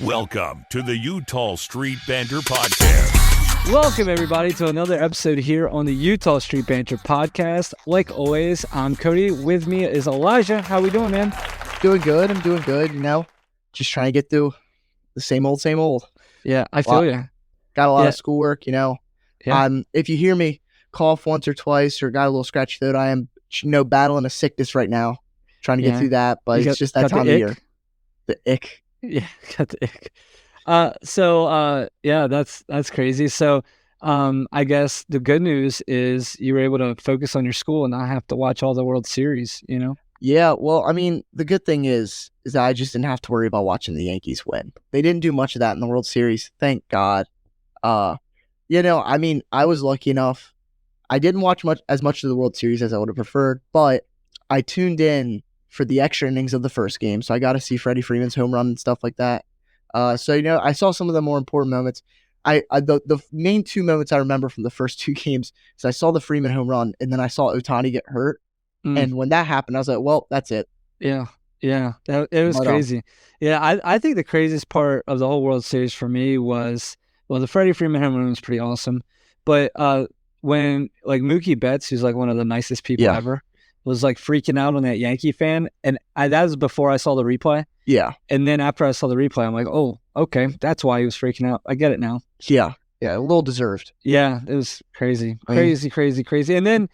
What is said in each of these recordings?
Welcome to the Utah Street Banter Podcast. Welcome, everybody, to another episode here on the Utah Street Banter Podcast. Like always, I'm Cody. With me is Elijah. How we doing, man? Doing good. I'm doing good, just trying to get through the same old. Yeah, I feel you. Got a lot of schoolwork, Yeah. If you hear me cough once or twice or got a little scratchy throat, I am, battling a sickness right now, trying to get through that, but it's just that time of year. The ick. Yeah, got the ick. That's crazy. So, I guess the good news is you were able to focus on your school and not have to watch all the World Series, Yeah, well, the good thing is that I just didn't have to worry about watching the Yankees win. They didn't do much of that in the World Series, thank God. I was lucky enough. I didn't watch as much of the World Series as I would have preferred, but I tuned in for the extra innings of the first game, so I got to see Freddie Freeman's home run and stuff like that. I saw some of the more important moments. The main two moments I remember from the first two games is I saw the Freeman home run, and then I saw Ohtani get hurt. And when that happened, I was like, well, that's it. Yeah. It was crazy. I think the craziest part of the whole World Series for me was, the Freddie Freeman home run was pretty awesome. But when, Mookie Betts, who's, one of the nicest people ever, was, freaking out on that Yankee fan. And that was before I saw the replay. Yeah. And then after I saw the replay, I'm like, oh, okay, that's why he was freaking out. I get it now. Yeah, a little deserved. Yeah, it was crazy. Crazy. And then,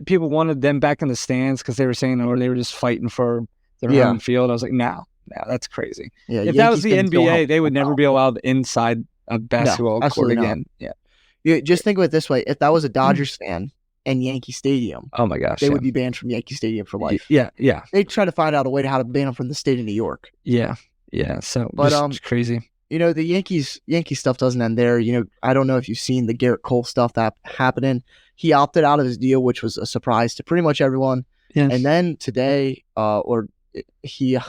people wanted them back in the stands because they were saying, or they were just fighting for their home field. I was like, no, that's crazy. Yeah, if that was the NBA, they would never be allowed inside a basketball court again. Not. Yeah. Just think of it this way: if that was a Dodgers fan in Yankee Stadium, oh my gosh, they would be banned from Yankee Stadium for life. Yeah. They'd try to find out a way to how to ban them from the state of New York. Yeah. So, but just crazy. The Yankee stuff doesn't end there. I don't know if you've seen the Garrett Cole stuff that happening. He opted out of his deal, which was a surprise to pretty much everyone. Yeah. And then today, he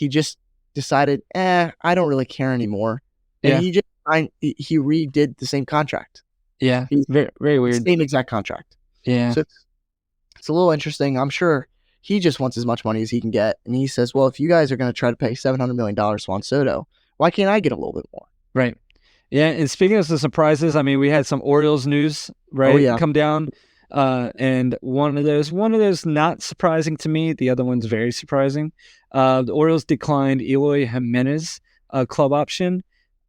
just decided, I don't really care anymore. And he redid the same contract. Yeah, very, very weird. Same exact contract. Yeah. So it's a little interesting. I'm sure he just wants as much money as he can get. And he says, well, if you guys are going to try to pay $700 million to Juan Soto, why can't I get a little bit more? Right. Yeah, and speaking of the surprises, we had some Orioles news, right, come down. And one of those not surprising to me. The other one's very surprising. The Orioles declined Eloy Jimenez club option,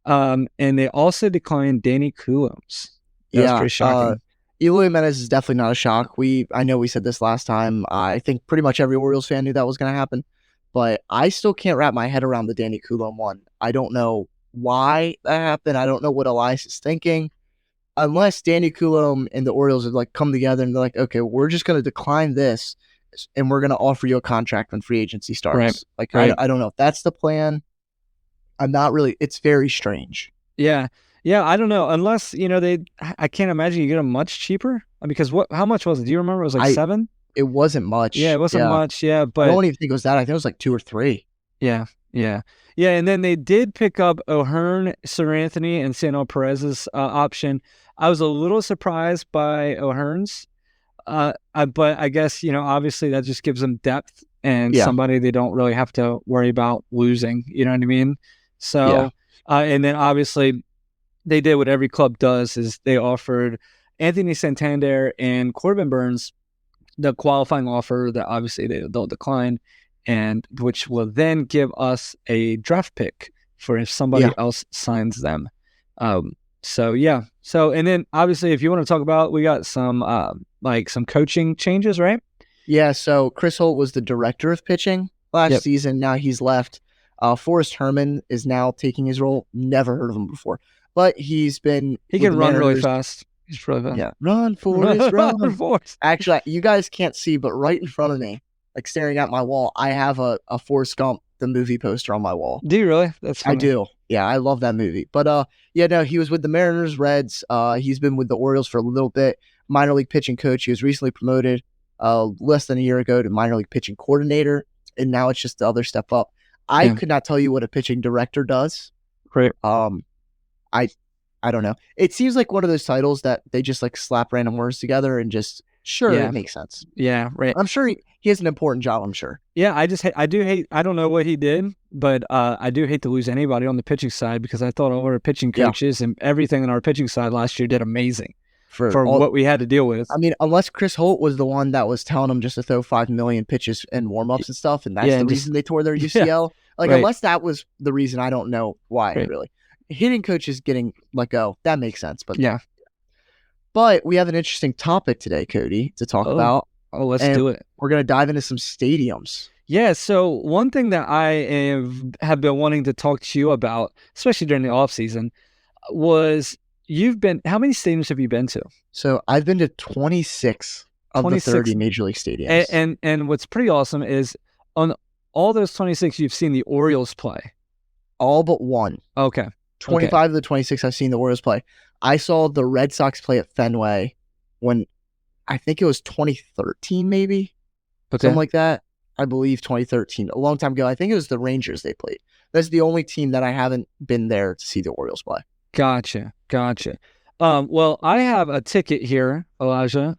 and they also declined Danny Coulombe's. That's pretty shocking. Eloy Jimenez is definitely not a shock. I know we said this last time. I think pretty much every Orioles fan knew that was going to happen, but I still can't wrap my head around the Danny Coulombe one. I don't know why that happened. I don't know what Elias is thinking. Unless Danny Coulombe and the Orioles have come together and they're like, okay, we're just going to decline this and we're going to offer you a contract when free agency starts. Right. I don't know if that's the plan. I'm not really. It's very strange. Yeah. I don't know. Unless I can't imagine you get them much cheaper. Because how much was it? Do you remember? It was $7. It wasn't much. Yeah, it wasn't much. Yeah, but I don't even think it was that. I think it was 2 or 3. Yeah. And then they did pick up O'Hearn, Sir Anthony, and Sanel Perez's option. I was a little surprised by O'Hearn's, but I guess, obviously that just gives them depth and somebody they don't really have to worry about losing. You know what I mean? So, and then obviously they did what every club does is they offered Anthony Santander and Corbin Burns the qualifying offer that obviously they'll decline, and which will then give us a draft pick for if somebody else signs them. So and then obviously if you want to talk about, we got some some coaching changes, right? Yeah. So Chris Holt was the director of pitching last season. Now he's left. Forrest Herman is now taking his role. Never heard of him before, but he can run really fast. He's really fast. Yeah. Run, Forrest, run. Forrest. Actually, you guys can't see, but right in front of me, staring at my wall, I have a Forrest Gump, the movie poster on my wall. Do you really? That's funny. I do. Yeah, I love that movie. But he was with the Mariners, Reds. He's been with the Orioles for a little bit. Minor league pitching coach. He was recently promoted less than a year ago to minor league pitching coordinator, and now it's just the other step up. I could not tell you what a pitching director does. Great. I don't know. It seems like one of those titles that they just slap random words together and just it makes sense. Yeah, right. I'm sure he has an important job, I'm sure. Yeah, I do hate. I don't know what he did, but I do hate to lose anybody on the pitching side because I thought all our pitching coaches and everything on our pitching side last year did amazing for what we had to deal with. I mean, unless Chris Holt was the one that was telling them just to throw 5 million pitches and warm-ups and stuff, and that's the reason they tore their UCL. Unless that was the reason, I don't know why, really. Hitting coaches getting let go, that makes sense. But But we have an interesting topic today, Cody, to talk about. Oh, let's do it. We're going to dive into some stadiums. Yeah, so one thing that I have been wanting to talk to you about, especially during the off season, was how many stadiums have you been to? So I've been to 26 of the 30 major league stadiums. And what's pretty awesome is on all those 26, you've seen the Orioles play. All but one. Okay. 25 of the 26 I've seen the Orioles play. I saw the Red Sox play at Fenway when I think it was 2013 maybe. Something like that. I believe 2013. A long time ago. I think it was the Rangers they played. That's the only team that I haven't been there to see the Orioles play. Gotcha. Well, I have a ticket here, Elijah,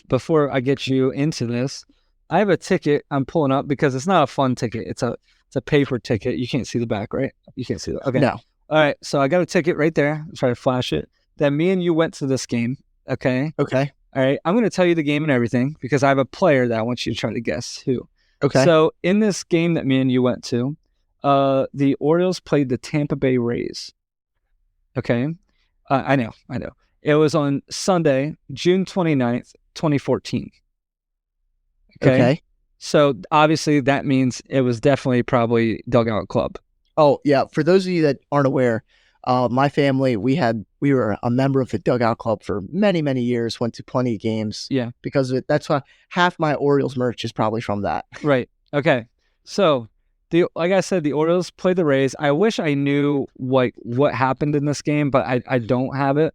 before I get you into this, I have a ticket I'm pulling up because it's not a fun ticket. It's a paper ticket. You can't see the back, right? You can't see that. Okay. No. All right. So I got a ticket right there. I'll try to flash it. That me and you went to this game. Okay. Okay. All right. I'm going to tell you the game and everything because I have a player that I want you to try to guess who. Okay. So in this game that me and you went to, the Orioles played the Tampa Bay Rays. Okay. I know. It was on Sunday, June 29th, 2014. Okay. So obviously that means it was definitely probably Dugout Club. Oh, yeah. For those of you that aren't aware, my family, we were a member of the Dugout Club for many, many years, went to plenty of games. Yeah. Because of it. That's why half my Orioles merch is probably from that. Right. Okay. So like I said, the Orioles played the Rays. I wish I knew what happened in this game, but I don't have it.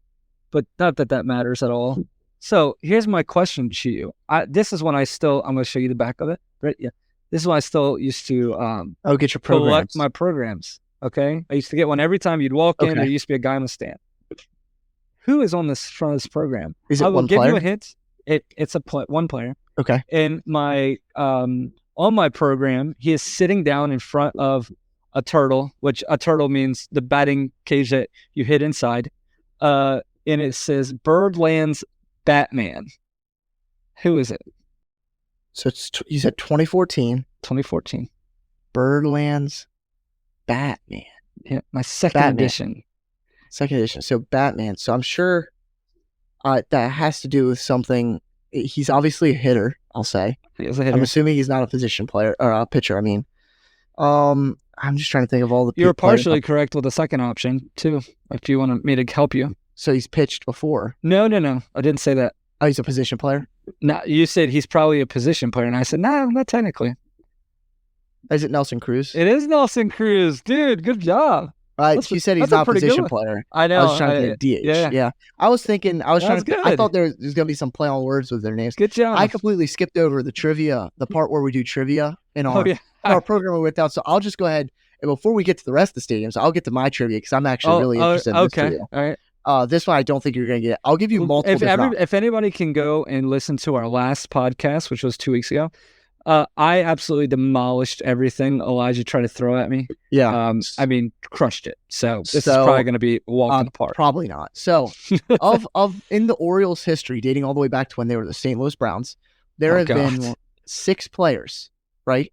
But not that matters at all. So here's my question to you. This is when I'm going to show you the back of it. Right? Yeah. This is when I still used to get your programs. Collect my programs. Okay. I used to get one every time you'd walk in. There used to be a guy on the stand. Who is on this front of this program? Is it I will one give player? you a hint. It's one player. Okay. And my on my program, he is sitting down in front of a turtle, which a turtle means the batting cage that you hit inside. And it says Birdland's Batman. Who is it? So you said 2014. 2014. Birdland's Batman. Yeah, my second edition. Second edition. So Batman. So I'm sure that has to do with something. He's obviously a hitter, I'll say. He is a hitter. I'm assuming he's not a position player or a pitcher. I mean, I'm just trying to think of all the. You're partially correct with the second option too. If you want me to help you. So he's pitched before. No. I didn't say that. Oh, he's a position player. No, you said he's probably a position player, and I said no, not technically. Is it Nelson Cruz? It is Nelson Cruz, dude. Good job. You said he's not a position player. I know. I was trying to think DH. Yeah. I was thinking. I thought there was going to be some play on words with their names. Good job. I completely skipped over the trivia, the part where we do trivia in our program we went down. So I'll just go ahead and before we get to the rest of the stadiums, I'll get to my trivia because I'm actually really interested in this trivia. All right. This one I don't think you're going to get. I'll give you multiple. If anybody can go and listen to our last podcast, which was 2 weeks ago, I absolutely demolished everything Elijah tried to throw at me. Yeah. I mean, crushed it. So this is probably going to be a walk in the park. Probably not. So of in the Orioles history, dating all the way back to when they were the St. Louis Browns, there have been 6 players, right?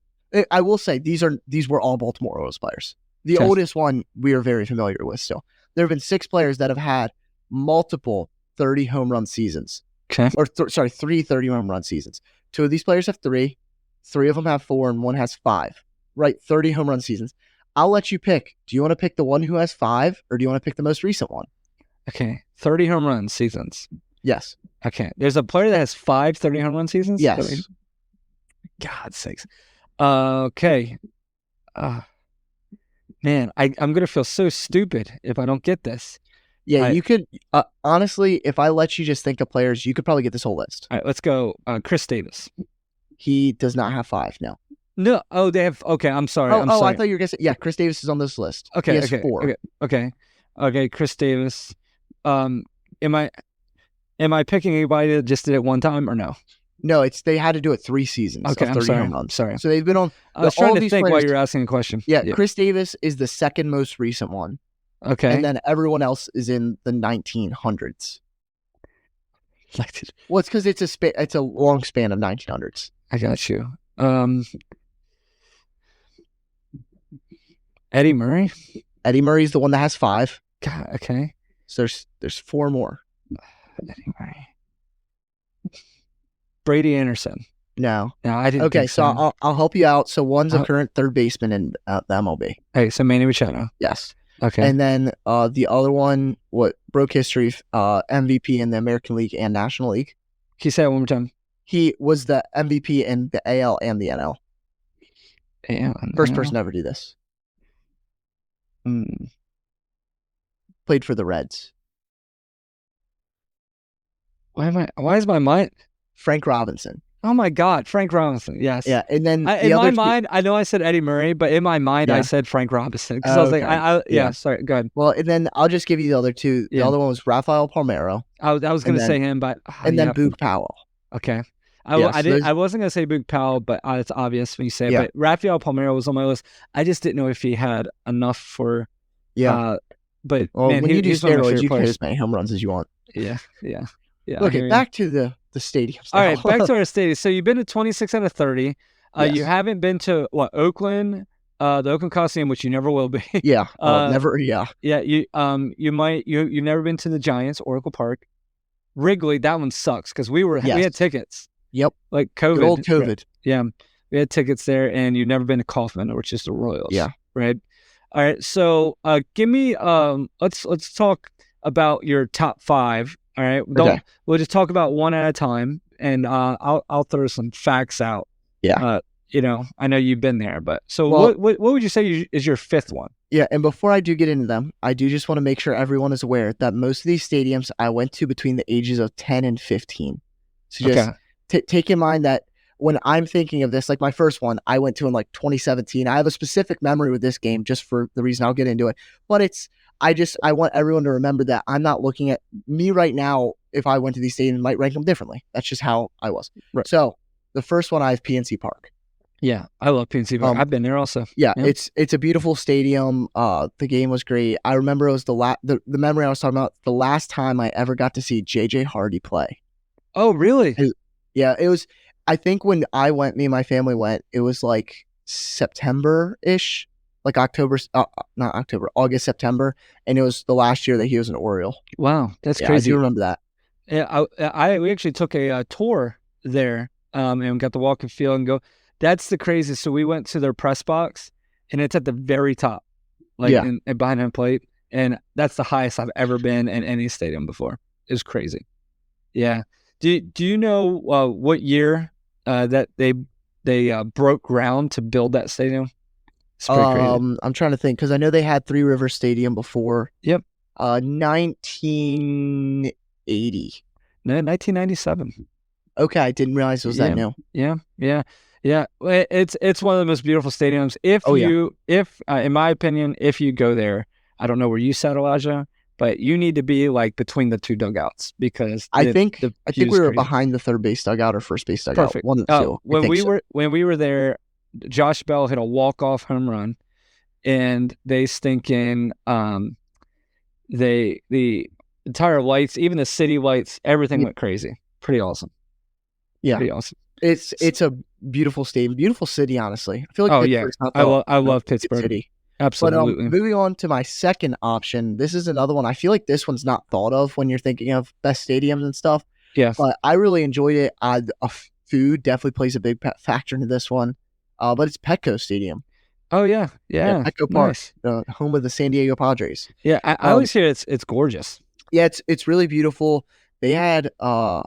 I will say these were all Baltimore Orioles players. The oldest one we are very familiar with still. There have been 6 players that have had multiple 30 home run seasons. Okay. Or 3 30 home run seasons. 2 of these players have 3. 3 of them have 4, and 1 has 5. Right? 30 home run seasons. I'll let you pick. Do you want to pick the one who has 5, or do you want to pick the most recent one? Okay. 30 home run seasons. Yes. Okay. There's a player that has 5 30 home run seasons? Yes. God's sakes. Okay. Man, I'm going to feel so stupid if I don't get this. Yeah, you could, honestly, if I let you just think of players, you could probably get this whole list. All right, let's go. Chris Davis. He does not have 5 now. No. Oh, they have. Okay, I'm sorry. I'm sorry. I thought you were going to say, yeah, Chris Davis is on this list. Okay. He has 4. Okay, Chris Davis. Am I picking anybody that just did it one time or no? No, they had to do it 3 seasons Okay, of I'm 30 sorry. home runs. Sorry. So they've been on. I was all trying to these think while players- you were asking a question. Yeah, Chris Davis is the second most recent one, Okay. and then everyone else is in the 1900s. Well, it's because it's a long span of 1900s. I got you. Eddie Murray. Eddie Murray's the one that has 5. God, okay. So there's 4 more. Eddie Murray. Brady Anderson. No. No, I didn't. Okay, think so I'll help you out. So one's a Oh. current third baseman in the MLB. Hey, so Manny Machado. Yes. Okay. And then the other one, what broke history, MVP in the American League and National League. Can you say it one more time? He was the MVP in the AL and the NL. Yeah. First person to ever do this. Played for the Reds. Why is my mind? Frank Robinson. Oh my God, Frank Robinson. Yes. Yeah, and then in my mind, I know I said Eddie Murray, but in my mind, I said Frank Robinson because I was like, Okay. Sorry, go ahead. Well, and then I'll just give you the other 2. The Yeah. other one was Rafael Palmeiro. I was going to then- say him, but And then Boog Powell. Okay. Yeah, so I wasn't going to say Boog Powell, but it's obvious when you say it. Yeah. But Rafael Palmeiro was on my list. I just didn't know if he had enough for. Yeah. But Well, man, when you do he's one of my steroids, favorite you can hit players. as many home runs as you want. Yeah. Look, I hear you. back to the stadiums. All now. right, back to our stadium. So you've been to 26 out of 30. Yes. You haven't been to Oakland, the Oakland Coliseum, which you never will be. Yeah. Uh, Yeah. Yeah, you've never been to the Giants, Oracle Park, Wrigley. That one sucks because we Yes. had tickets. Yep. Like COVID. Good old COVID. Right. Yeah, we had tickets there, and you've never been to Kaufman, which is the Royals. Yeah. Right. All right. So give me let's talk about your top 5. All right. We'll just talk about one at a time, and I'll throw some facts out. Yeah. I know you've been there, but so Well- what would you say is your 5th one? Yeah, and before I do get into them, I do just want to make sure everyone is aware that most of these stadiums I went to between the ages of 10 and 15. So just take in mind that when I'm thinking of this, like my first one, I went to in like 2017. I have a specific memory with this game just for the reason I'll get into it. But I want everyone to remember that I'm not looking at me right now. If I went to these stadiums, might rank them differently. That's just how I was. Right. So the first one, I have PNC Park. Yeah, I love PNC Park. I've been there also. Yeah, it's a beautiful stadium. The game was great. I remember it was the memory I was talking about. The last time I ever got to see JJ Hardy play. Oh, really? Yeah, it was. I think when I went, me and my family went. It was like September-ish, like August, September, and it was the last year that he was an Oriole. Wow, that's Yeah, crazy. I do remember that. Yeah, we actually took a tour there, and got to walk and feel and go. That's the craziest. So we went to their press box, and it's at the very top, and behind home plate, and that's the highest I've ever been in any stadium before. It was crazy. Yeah. Do you know what year that they broke ground to build that stadium? It's pretty crazy. I'm trying to think because I know they had Three Rivers Stadium before. Yep. 1980. No, 1997. Okay, I didn't realize it was that new. Yeah. It's one of the most beautiful stadiums. If in my opinion, if you go there, I don't know where you sat, Elijah, but you need to be like between the 2 dugouts because I think we were crazy. behind the third base dugout or first base dugout. Perfect. One of the 2. When we were there, Josh Bell hit a walk-off home run, and they stinking the entire lights, even the city lights, everything went crazy. Pretty awesome. Yeah, pretty awesome. It's a beautiful stadium, beautiful city. Honestly, I feel like I love Pittsburgh. City. Absolutely. But moving on to my second option, this is another one. I feel like this one's not thought of when you're thinking of best stadiums and stuff. Yeah, but I really enjoyed it. Food definitely plays a big factor into this one. But it's Petco Stadium. Oh yeah. Petco Park, home of the San Diego Padres. Yeah, I always hear it's gorgeous. Yeah, it's really beautiful. They had I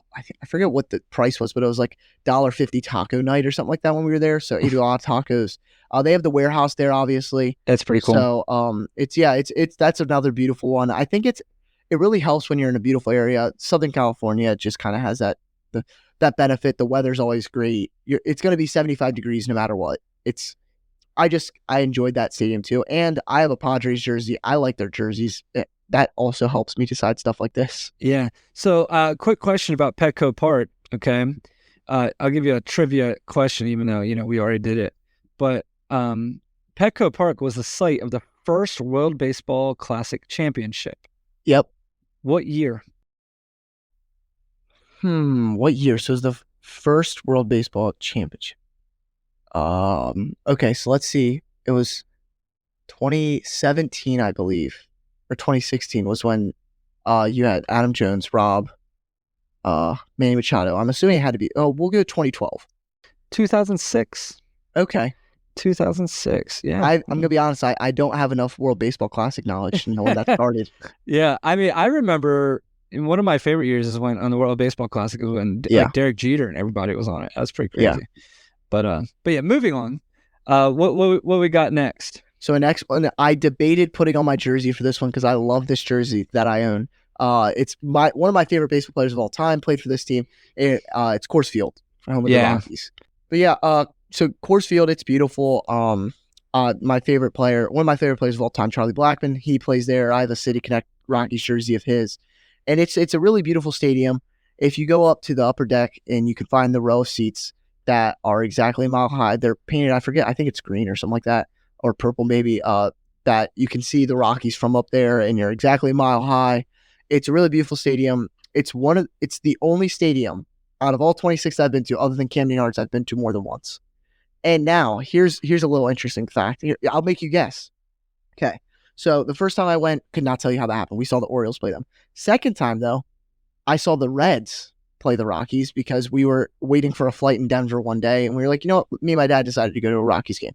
forget what the price was, but it was like $1.50 taco night or something like that when we were there. So ate a lot of tacos. They have the warehouse there, obviously. That's pretty cool. So that's another beautiful one. I think it really helps when you're in a beautiful area. Southern California just kind of has that benefit. The weather's always great. It's going to be 75 degrees no matter what. I enjoyed that stadium too, and I have a Padres jersey. I like their jerseys. That also helps me decide stuff like this. Yeah. So, quick question about Petco Park. Okay. I'll give you a trivia question, even though we already did it. But Petco Park was the site of the first World Baseball Classic Championship. Yep. What year? What year? So it was the first World Baseball Championship. Okay, so let's see. It was 2017, I believe, or 2016 was when you had Adam Jones, Rob, Manny Machado. I'm assuming it had to be. Oh, we'll go 2012. 2006. Okay. 2006. Yeah. I'm gonna be honest. I don't have enough World Baseball Classic knowledge to know when that started. Yeah, I mean, I remember one of my favorite years is when on the World Baseball Classic was when like Derek Jeter and everybody was on it. That was pretty crazy. Yeah. But yeah, moving on. What we got next? So next one, I debated putting on my jersey for this one because I love this jersey that I own. It's one of my favorite baseball players of all time. Played for this team. It's Coors Field, home of the Rockies. But yeah, so Coors Field, it's beautiful. My favorite player, one of my favorite players of all time, Charlie Blackmon. He plays there. I have a City Connect Rockies jersey of his, and it's a really beautiful stadium. If you go up to the upper deck and you can find the row of seats that are exactly a mile high, they're painted. I think it's green or something like that, or purple maybe. That you can see the Rockies from up there, and you're exactly a mile high. It's a really beautiful stadium. It's the only stadium out of all 26 I've been to, other than Camden Yards, I've been to more than once. And now here's a little interesting fact. I'll make you guess. Okay. So the first time I went, could not tell you how that happened. We saw the Orioles play them. Second time though, I saw the Reds play the Rockies because we were waiting for a flight in Denver one day, and we were like, you know what? Me and my dad decided to go to a Rockies game.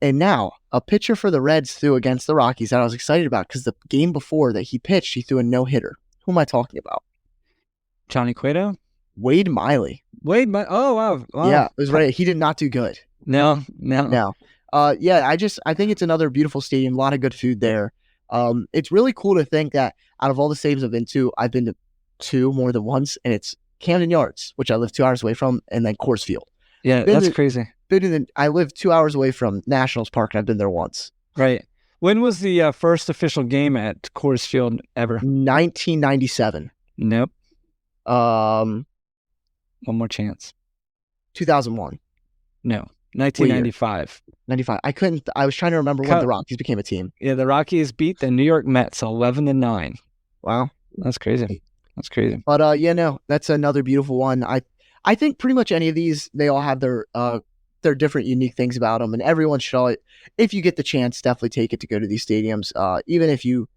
And now a pitcher for the Reds threw against the Rockies that I was excited about because the game before that he pitched, he threw a no-hitter. Who am I talking about? Johnny Cueto? Wade Miley. Oh, wow. Yeah, it was right. He did not do good. No. Yeah, I think it's another beautiful stadium. A lot of good food there. It's really cool to think that out of all the stadiums I've been to two more than once, and it's Camden Yards, which I live 2 hours away from, and then Coors Field. Yeah, that's crazy. I live 2 hours away from Nationals Park, and I've been there once. Right. When was the first official game at Coors Field ever? 1997. Nope. One more chance. 2001. No. 1995. 95. I was trying to remember when the Rockies became a team. Yeah, the Rockies beat the New York Mets 11-9. Wow. That's crazy. But that's another beautiful one. I think pretty much any of these, they all have their different unique things about them, and everyone should, if you get the chance, definitely take it to go to these stadiums. Even if you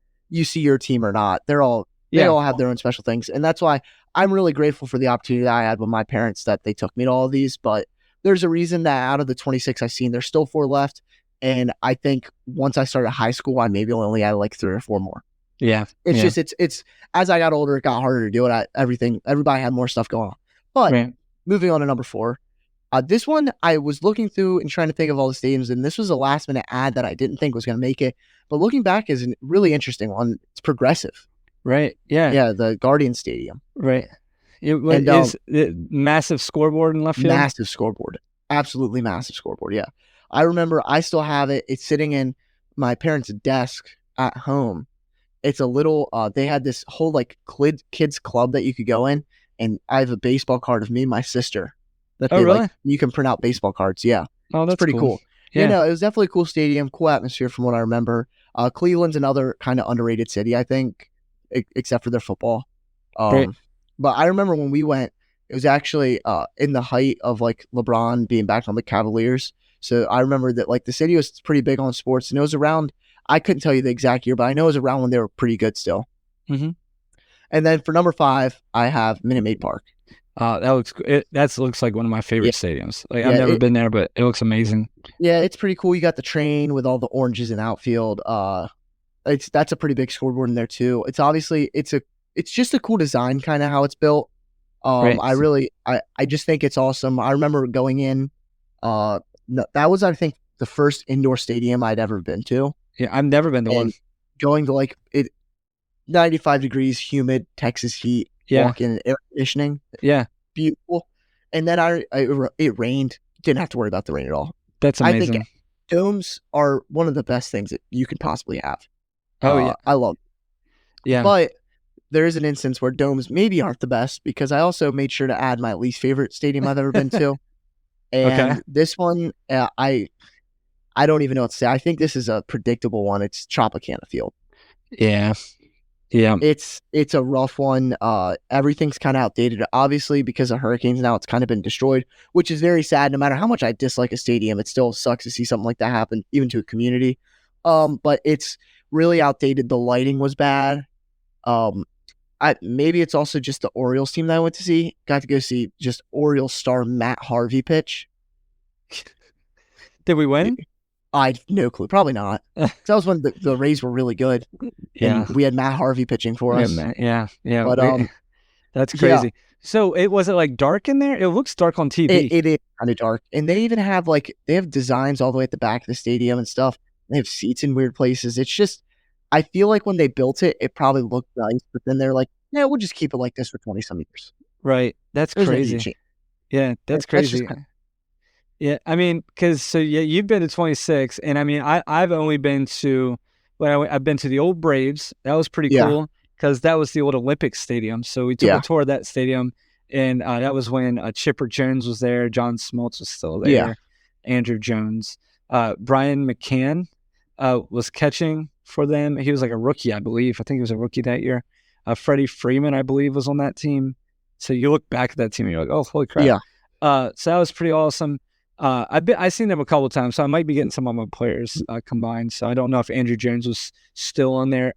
see your team or not, they all have their own special things, and that's why I'm really grateful for the opportunity that I had with my parents that they took me to all of these. But there's a reason that out of the 26 I've seen, there's still 4 left, and I think once I started high school, I maybe only had like 3 or 4 more. Yeah, it's as I got older, it got harder to do it. Everybody had more stuff going on. But moving on to number 4. This one, I was looking through and trying to think of all the stadiums, and this was a last-minute ad that I didn't think was going to make it. But looking back is a really interesting one. It's Progressive. Right, yeah. Yeah, the Guardian Stadium. Right. Is massive scoreboard in left field? Massive scoreboard. Absolutely massive scoreboard, yeah. I remember I still have it. It's sitting in my parents' desk at home. It's a little, they had this whole kids club that you could go in, and I have a baseball card of me and my sister. Really? You can print out baseball cards. Yeah. Oh, that's pretty cool. Yeah. It was definitely a cool stadium, cool atmosphere from what I remember. Cleveland's another kind of underrated city, I think, except for their football. Right. But I remember when we went, it was actually in the height of LeBron being back on the Cavaliers. So I remember that the city was pretty big on sports, and it was around, I couldn't tell you the exact year, but I know it was around when they were pretty good still. Mm-hmm. And then for number 5, I have Minute Maid Park. That looks like one of my favorite stadiums. I've never been there, but it looks amazing. Yeah, it's pretty cool. You got the train with all the oranges in outfield. That's a pretty big scoreboard in there too. It's obviously it's just a cool design, kind of how it's built. Right. I just think it's awesome. I remember going in. That was, I think, the first indoor stadium I'd ever been to. Yeah, I've never been to one. Going to 95 degrees, humid Texas heat. Yeah. Walking in air conditioning. Yeah. Beautiful. And then it rained. Didn't have to worry about the rain at all. That's amazing. I think domes are one of the best things that you could possibly have. Oh, yeah. I love it. Yeah. But there is an instance where domes maybe aren't the best, because I also made sure to add my least favorite stadium I've ever been to. And Okay. this one, I don't even know what to say. I think this is a predictable one. It's Tropicana Field. Yeah. Yeah. It's a rough one. Everything's kind of outdated, obviously, because of hurricanes. Now it's kind of been destroyed, which is very sad. No matter how much I dislike a stadium, it still sucks to see something like that happen, even to a community. But it's really outdated. The lighting was bad. Maybe it's also just the Orioles team that I went to see. Got to go see just Orioles star Matt Harvey pitch. Did we win? I have no clue. Probably not. Because that was when the Rays were really good. Yeah. And we had Matt Harvey pitching for us. Yeah. But that's crazy. yeah. So was it like dark in there? It looks dark on TV. It is kind of dark. And they even have they have designs all the way at the back of the stadium and stuff. They have seats in weird places. It's just, I feel like when they built it, it probably looked nice, but then they're like, yeah, we'll just keep it like this for 20-some years. Right. That's There's no crazy. change. Yeah, that's That's crazy. just Yeah, I mean, because you've been to 26, and I mean, I've only been to, I've been to the old Braves. That was pretty cool because that was the old Olympic Stadium. So we took a tour of that stadium, and that was when Chipper Jones was there, John Smoltz was still there, Andrew Jones, Brian McCann was catching for them. He was like a rookie, I believe. I think he was a rookie that year. Freddie Freeman, I believe, was on that team. So you look back at that team, and you're like, oh, holy crap! Yeah. So that was pretty awesome. I've seen them a couple of times, so I might be getting some of my players combined. So I don't know if Andrew Jones was still on there.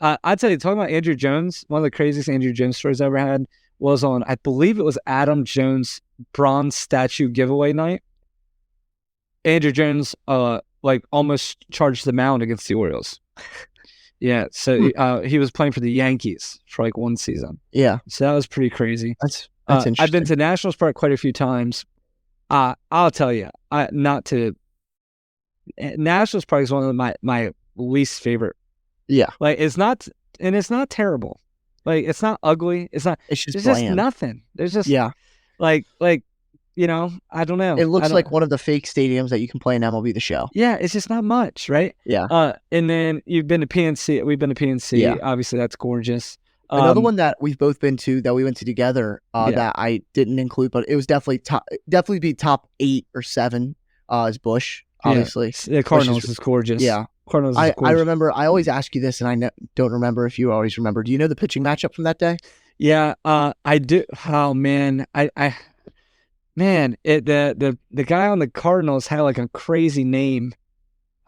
I'd tell you, talking about Andrew Jones, one of the craziest Andrew Jones stories I ever had was on, I believe it was Adam Jones' bronze statue giveaway night. Andrew Jones, almost charged the mound against the Orioles. Yeah, so he was playing for the Yankees for like one season. Yeah. So that was pretty crazy. That's interesting. I've been to Nationals Park quite a few times. I'll tell you, Nationals Park is one of my least favorite. Yeah. Like it's not terrible. Like it's not ugly. It's just nothing. There's just like I don't know. It looks like one of the fake stadiums that you can play in MLB The Show. Yeah, it's just not much, right? Yeah. And then you've been to PNC. We've been to PNC. Yeah. Obviously, that's gorgeous. Another one that we've both been to that we went to together that I didn't include, but it was definitely be top 8 or 7 is Busch, obviously. Yeah. The Cardinals is gorgeous. Yeah. Cardinals is gorgeous. I remember, I always ask you this, and I don't remember if you always remember. Do you know the pitching matchup from that day? Yeah, I do. Oh, man. The guy on the Cardinals had like a crazy name.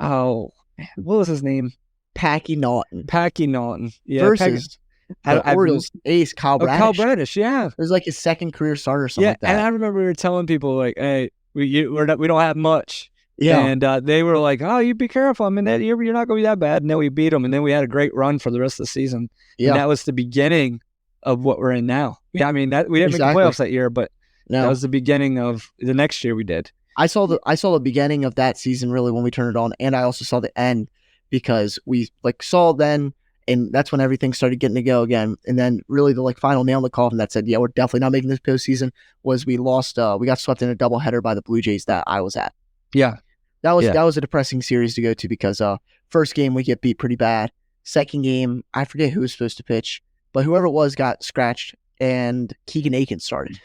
Oh, man, what was his name? Packy Naughton. Yeah. Versus the Orioles ace Kyle Bradish. Kyle Bradish, yeah. It was like his second career start or something like that. And I remember we were telling people like, hey, we don't have much. Yeah. And they were like, oh, you be careful. I mean, that year you're not going to be that bad. And then we beat them. And then we had a great run for the rest of the season. Yeah. And that was the beginning of what we're in now. Yeah, I mean, we didn't make the playoffs that year, but that was the beginning of the next year we did. I saw the beginning of that season really when we turned it on. And I also saw the end because we saw then. And that's when everything started getting to go again. And then really the final nail in the coffin that said, yeah, we're definitely not making this postseason was we lost. We got swept in a doubleheader by the Blue Jays that I was at. Yeah. That was a depressing series to go to because first game we get beat pretty bad. Second game, I forget who was supposed to pitch, but whoever it was got scratched and Keegan Aiken started.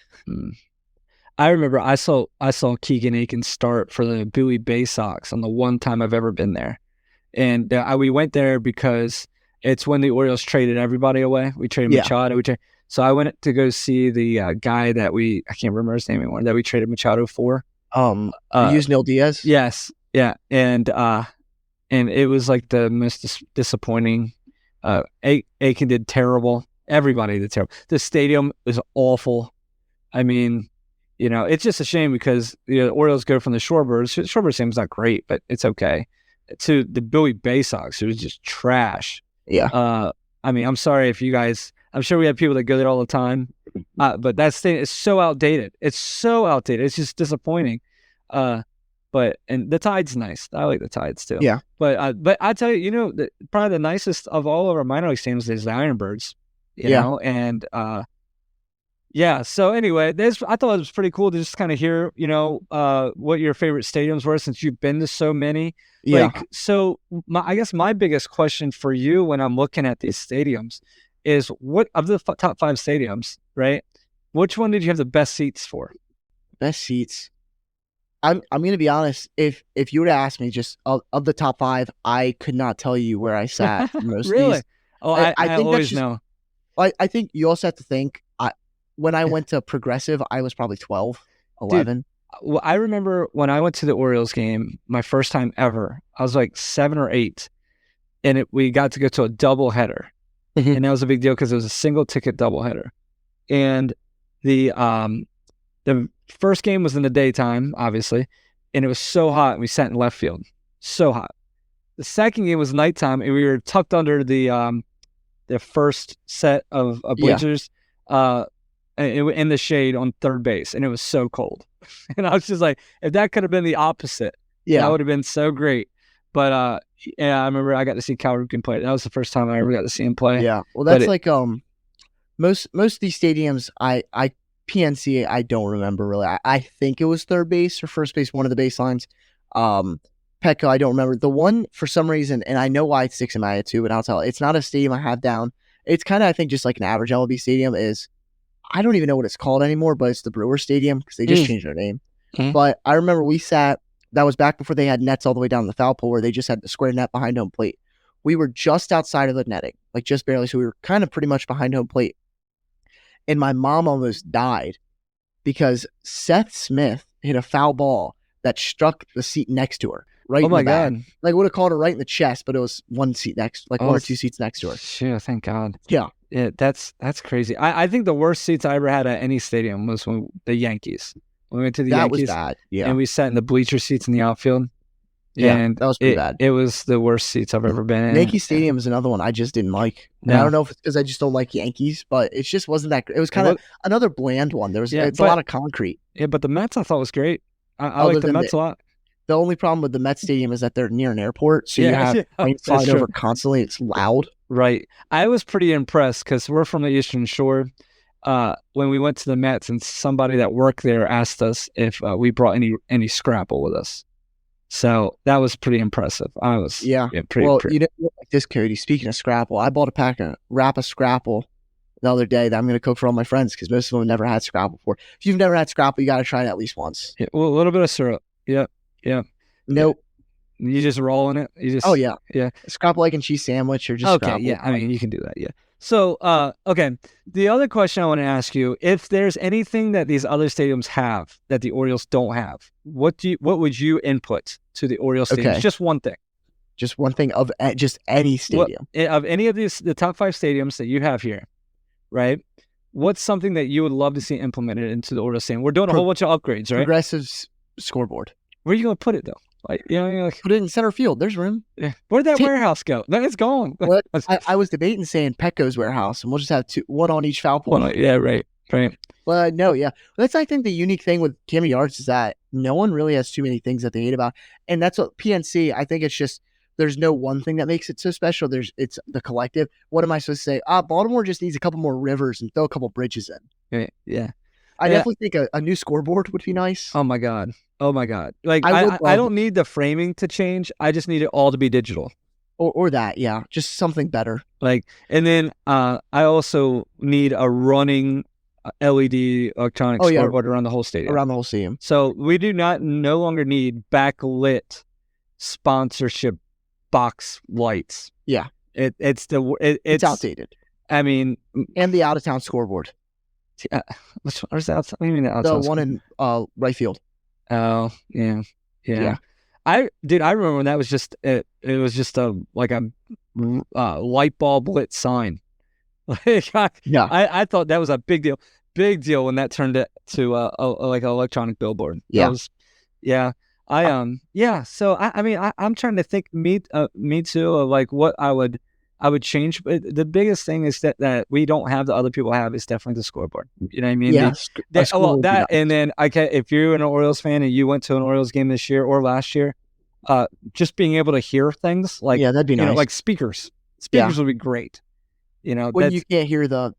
I remember I saw Keegan Aiken start for the Bowie Bay Sox on the one time I've ever been there. And we went there because it's when the Orioles traded everybody away. We traded Machado. So I went to go see the guy that I can't remember his name anymore, that we traded Machado for. Yusniel Diaz? Yes. Yeah. And it was like the most disappointing. Aiken did terrible. Everybody did terrible. The stadium was awful. I mean, it's just a shame because the Orioles go from the Shorebirds. The Shorebirds team's not great, but it's okay. To the Bowie Bay Sox, it was just trash. Yeah. I mean, I'm sorry if you guys. I'm sure we have people that go there all the time, but that stadium is so outdated. It's so outdated. It's just disappointing. And the Tide's nice. I like the Tides too. Yeah. But I tell you, probably the nicest of all of our minor league teams is the Ironbirds. You know, and yeah. So anyway, I thought it was pretty cool to just kind of hear, what your favorite stadiums were since you've been to so many. Yeah. So I guess my biggest question for you when I'm looking at these stadiums is what of the top 5 stadiums, right? Which one did you have the best seats for? Best seats. I'm going to be honest. If you were to ask me just of the top 5, I could not tell you where I sat for most of Really? these. Oh, I think always that's just, know. I think you also have to think. When I went to Progressive, I was probably 12, 11. Dude, well, I remember when I went to the Orioles game, my first time ever. I was like 7 or 8, and we got to go to a doubleheader, and that was a big deal because it was a single ticket doubleheader. And the first game was in the daytime, obviously, and it was so hot. We sat in left field, so hot. The second game was nighttime, and we were tucked under the first set of bleachers, in the shade on third base, and it was so cold. And I was just like, if that could have been the opposite, that would have been so great. But I remember I got to see Cal Ripken play. That was the first time I ever got to see him play. Yeah, well, that's most of these stadiums. PNC, I don't remember really. I think it was third base or first base, one of the baselines. Petco, I don't remember. The one, for some reason, and I know why it sticks in my head too, but I'll tell you, it's not a stadium I have down. It's kind of, I think, just like an average MLB stadium is. I don't even know what it's called anymore, but it's the Brewer Stadium because they just changed their name. But I remember we sat, that was back before they had nets all the way down the foul pole where they just had the square net behind home plate. We were just outside of the netting, like just barely. So we were kind of pretty much behind home plate. And my mom almost died because Seth Smith hit a foul ball that struck the seat next to her. Right. Oh my God. Like would have called her right in the chest, but it was one seat next, like 1 or 2 seats next to her. Shit, thank God. Yeah. Yeah, that's crazy. I think the worst seats I ever had at any stadium was when the Yankees. When we went to the Yankees. That was bad. Yeah. And we sat in the bleacher seats in the outfield. Yeah, and that was pretty bad. It was the worst seats I've ever been in. Yankee Stadium is another one I just didn't like. No. I don't know if it's because I just don't like Yankees, but it just wasn't that great. It was kind of another bland one. It's a lot of concrete. Yeah, but the Mets I thought was great. I like the Mets a lot. The only problem with the Mets Stadium is that they're near an airport, so you have rain flying over constantly. It's loud. Right. I was pretty impressed because we're from the Eastern Shore. When we went to the Mets, and somebody that worked there asked us if we brought any Scrapple with us. So that was pretty impressive. I was pretty. Well, you know, like this, Cody. Speaking of Scrapple, I bought a wrap of Scrapple the other day that I'm going to cook for all my friends because most of them have never had Scrapple before. If you've never had Scrapple, you got to try it at least once. Yeah, well, a little bit of syrup. Yeah. Nope. You just roll in it. Yeah. Scrapple egg and cheese sandwich or just Scrapple. Yeah. I mean, you can do that. Yeah. So, okay. The other question I want to ask you: if there's anything that these other stadiums have that the Orioles don't have, what would you input to the Orioles stadium? Just one thing. Just one thing of just any stadium. Of any of the top 5 stadiums that you have here, right? What's something that you would love to see implemented into the Orioles stadium? We're doing a whole bunch of upgrades, right? Progressive scoreboard. Where are you going to put it though? Like, you know, put it in center field. There's room. Yeah. Where'd that warehouse go? No, it's gone. What? I was debating saying Petco's warehouse, and we'll just have one on each foul pole. Right. Well, no, yeah. That's, I think, the unique thing with Camden Yards is that no one really has too many things that they hate about, and that's what PNC. I think it's just there's no one thing that makes it so special. It's the collective. What am I supposed to say? Baltimore just needs a couple more rivers and throw a couple bridges in. Yeah. I definitely think a new scoreboard would be nice. Oh my God. Like I don't need the framing to change. I just need it all to be digital. Or that, yeah. Just something better. Like, and then I also need a running LED electronic scoreboard around the whole stadium. Around the whole stadium. So we no longer need backlit sponsorship box lights. Yeah. It's outdated. I mean, and the out of town scoreboard. Where's that? What do you mean the one in right field. Oh yeah. I remember when that was just it was just a light bulb lit sign. I thought that was a big deal when that turned it to like an electronic billboard. Yeah. So I mean I'm trying to think me too of like what I would change, but the biggest thing is that we don't have that other people have is definitely the scoreboard. You know what I mean? Yeah. And then if you're an Orioles fan and you went to an Orioles game this year or last year, just being able to hear things like that'd be nice. Like speakers would be great. You know, when you can't hear the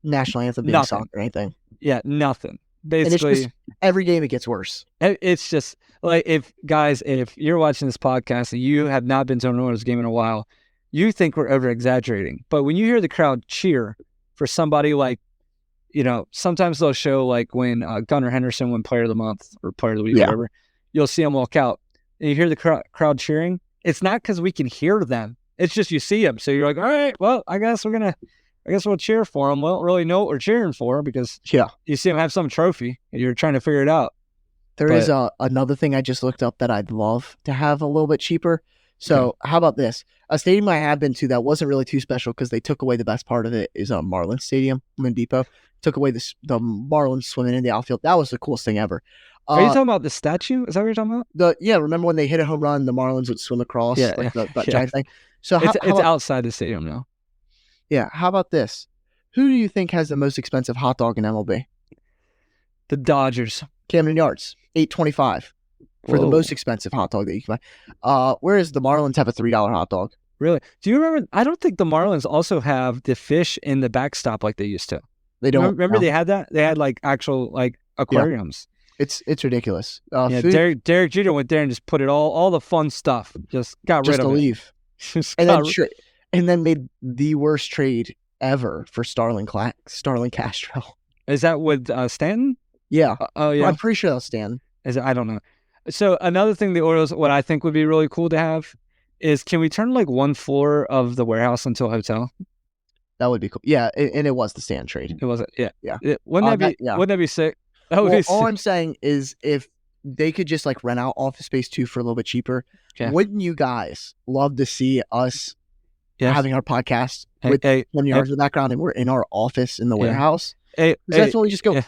national anthem being sung or anything. Yeah, nothing. Basically, and it's just, every game it gets worse. It's just like if you're watching this podcast and you have not been to an Orioles game in a while. you think we're over exaggerating, but when you hear the crowd cheer for somebody like, sometimes they'll show like when Gunnar Henderson won Player of the Month or Player of the Week, whatever. You'll see them walk out, and you hear the crowd cheering. It's not because we can hear them. It's just you see them. So you're like, all right, well, I guess we'll cheer for them. We don't really know what we're cheering for because you see them have some trophy, and you're trying to figure it out. There is another thing I just looked up that I'd love to have a little bit cheaper. So how about this? A stadium I have been to that wasn't really too special because they took away the best part of it is Marlins Stadium, Lynn Depot. Took away the Marlins swimming in the outfield. That was the coolest thing ever. Are you talking about the statue? Is that what you're talking about? Remember when they hit a home run, the Marlins would swim across that giant thing? So it's outside the stadium now. Yeah. How about this? Who do you think has the most expensive hot dog in MLB? The Dodgers. Camden Yards, $8.25 for the most expensive hot dog that you can buy. Whereas the Marlins have a $3 hot dog. Really? Do you remember? I don't think the Marlins also have the fish in the backstop like they used to. They don't. Remember they had that? They had like actual like aquariums. Yeah. It's ridiculous. Derek Jeter went there and just put it all the fun stuff. Just got rid of it. Leave. And then made the worst trade ever for Starlin Castro. Is that with Stanton? Yeah. Oh, yeah. I'm pretty sure that's Stanton. I don't know. So another thing the Orioles, what I think would be really cool to have is, can we turn like one floor of the warehouse into a hotel? That would be cool. Yeah, and it was the Stan trade. It wasn't. Yeah. Wouldn't that be sick? All I'm saying is if they could just like rent out office space too for a little bit cheaper, wouldn't you guys love to see us having our podcast with 20 yards in the background and we're in our office in the warehouse? That's when we just go,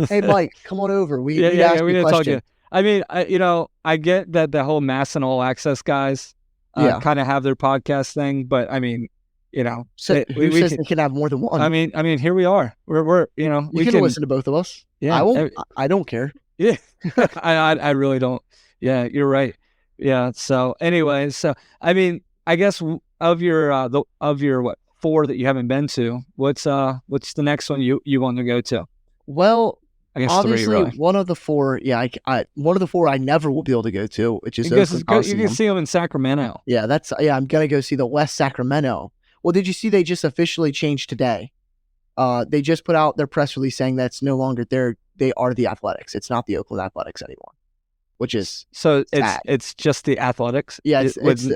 hey, Mike, come on over. We didn't talk to you. I mean, I get that the whole Mass and All Access guys kind of have their podcast thing, but I mean, so who says they can have more than one? I mean, here we are. We're we can listen to both of us. Yeah, I don't care. Yeah, I really don't. Yeah, you're right. Yeah. So, anyways, I mean, I guess of your what 4 that you haven't been to, what's the next one you want to go to? Well, I guess obviously 3, really. One of the 4. Yeah, one of the 4 I never will be able to go to, which is you can see them in Sacramento. Yeah, I'm gonna go see the West Sacramento. Well, did you see they just officially changed today? They just put out their press release saying that's no longer they are the Athletics. It's not the Oakland Athletics anymore, which is so sad. It's just the Athletics. Yeah, it's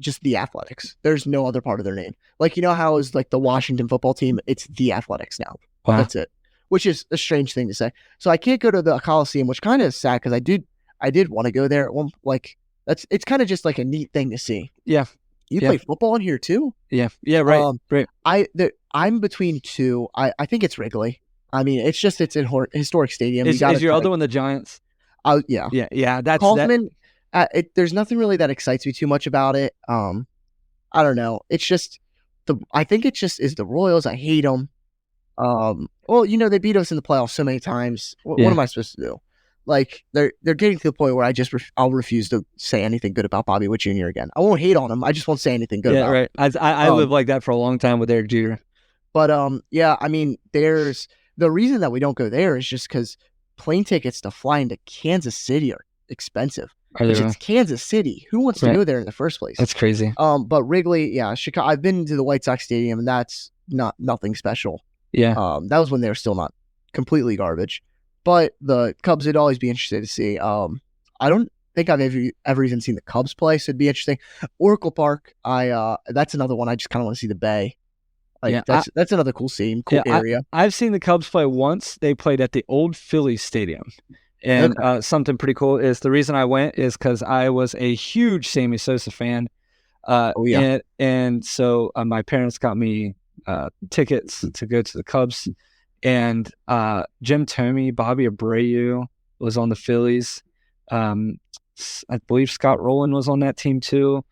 just the Athletics. There's no other part of their name. Like, how is like the Washington football team? It's the Athletics now. Wow. That's it. Which is a strange thing to say. So I can't go to the Coliseum, which kind of is sad because I did want to go there. It's kind of just like a neat thing to see. Yeah. You play football in here too? Yeah. Yeah. Right. Right. I'm between 2. I think it's Wrigley. I mean, it's a historic stadium. Is your other one the Giants? Yeah. Yeah. That's Kaufman. There's nothing really that excites me too much about it. I don't know. It's just I think it just is the Royals. I hate them. Well, they beat us in the playoffs so many times. What am I supposed to do? Like they're getting to the point where I'll refuse to say anything good about Bobby Witt Jr. again. I won't hate on him. I just won't say anything good about him. Right. I lived like that for a long time with Eric Jeter. But I mean, there's the reason that we don't go there is just because plane tickets to fly into Kansas City are expensive. It's Kansas City. Who wants to go there in the first place? That's crazy. But Wrigley, Chicago. I've been to the White Sox Stadium, and that's nothing special. Yeah. That was when they were still not completely garbage. But the Cubs would always be interested to see. I don't think I've ever even seen the Cubs play, so it'd be interesting. Oracle Park, that's another one. I just kind of want to see the Bay. That's another cool scene, area. I've seen the Cubs play once. They played at the old Phillies Stadium. And something pretty cool is the reason I went is because I was a huge Sammy Sosa fan. And so my parents got me tickets to go to the Cubs. And Jim Thome, Bobby Abreu was on the Phillies. I believe Scott Rowland was on that team too.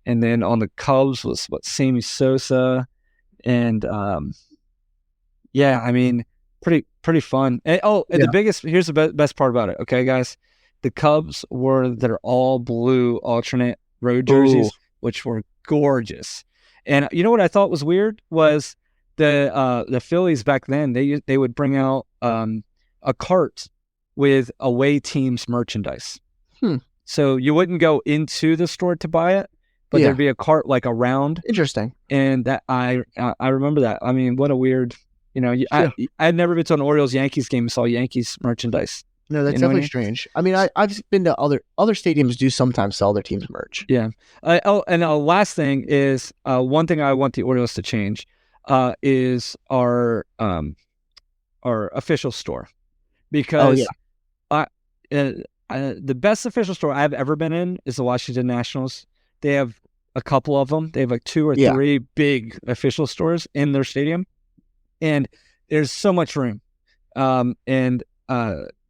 And then on the Cubs was Sammy Sosa. And I mean, pretty fun. And, here's the best part about it. Okay, guys, the Cubs wore their all blue alternate road jerseys, which were gorgeous. And you know what I thought was weird was the Phillies back then. They would bring out a cart with away teams merchandise. So you wouldn't go into the store to buy it. but Yeah. there'd be a cart like around, Interesting. and that I remember that. I mean, what a weird, I had never been to an Orioles Yankees game and saw Yankees merchandise. No, that's You know what I definitely mean? strange. I mean, I've been to other stadiums do sometimes sell their team's merch. Yeah. And last thing is one thing I want the Orioles to change is our official store, because the best official store I've ever been in is the Washington Nationals. They have a couple of them. They have like 2 or 3 big official stores in their stadium, and there's so much room. And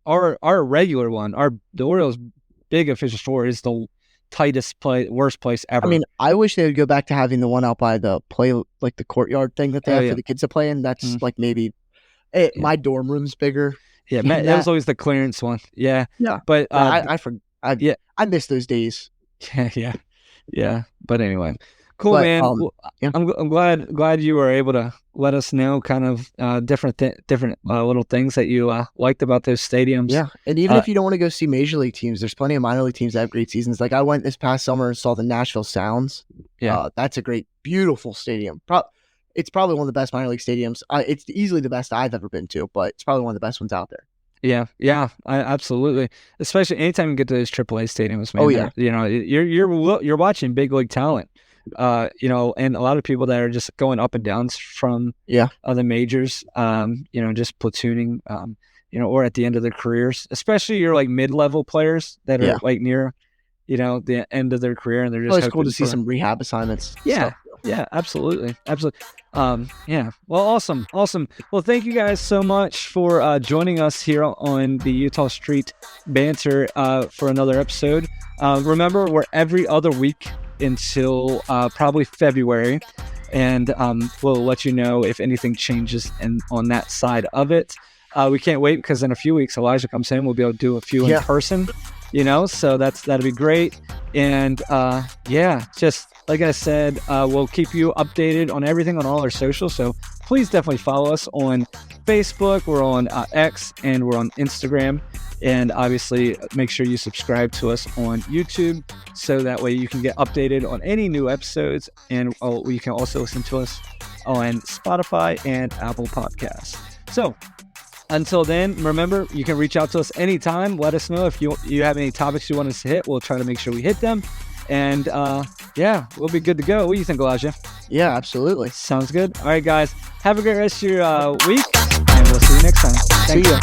our regular one, the Orioles' big official store is the tightest worst place ever. I mean, I wish they would go back to having the one out by the like the courtyard thing that they have for the kids to play in. That's like maybe my dorm room's bigger. Yeah, that was always the clearance one. Yeah. Yeah. But I miss those days. Yeah. But anyway, cool, man. I'm glad you were able to let us know kind of different little things that you liked about those stadiums. Yeah, and even if you don't want to go see major league teams, there's plenty of minor league teams that have great seasons. Like I went this past summer and saw the Nashville Sounds. Yeah, that's a great, beautiful stadium. It's probably one of the best minor league stadiums. It's easily the best I've ever been to, but it's probably one of the best ones out there. Yeah, absolutely. Especially anytime you get to those AAA stadiums, man. Oh yeah, you're watching big league talent. And a lot of people that are just going up and downs from other majors. Just platooning. Or at the end of their careers, especially your like mid-level players that are like near, the end of their career, and they're just. It's cool to see some rehab assignments. Yeah. Yeah, absolutely. Well, awesome. Well, thank you guys so much for joining us here on the Utah Street Banter for another episode. Remember, we're every other week until probably February, and we'll let you know if anything changes on that side of it. We can't wait, because in a few weeks Elijah comes in. We'll be able to do a few in person, so that'll be great. And just like I said, we'll keep you updated on everything on all our socials. So please definitely follow us on Facebook. We're on X, and we're on Instagram. And obviously, make sure you subscribe to us on YouTube, so that way you can get updated on any new episodes. And you can also listen to us on Spotify and Apple Podcasts. So until then, remember, you can reach out to us anytime. Let us know if you have any topics you want us to hit. We'll try to make sure we hit them. And we'll be good to go. What do you think, Elijah? Yeah, absolutely. Sounds good. All right, guys. Have a great rest of your week, and we'll see you next time. See ya.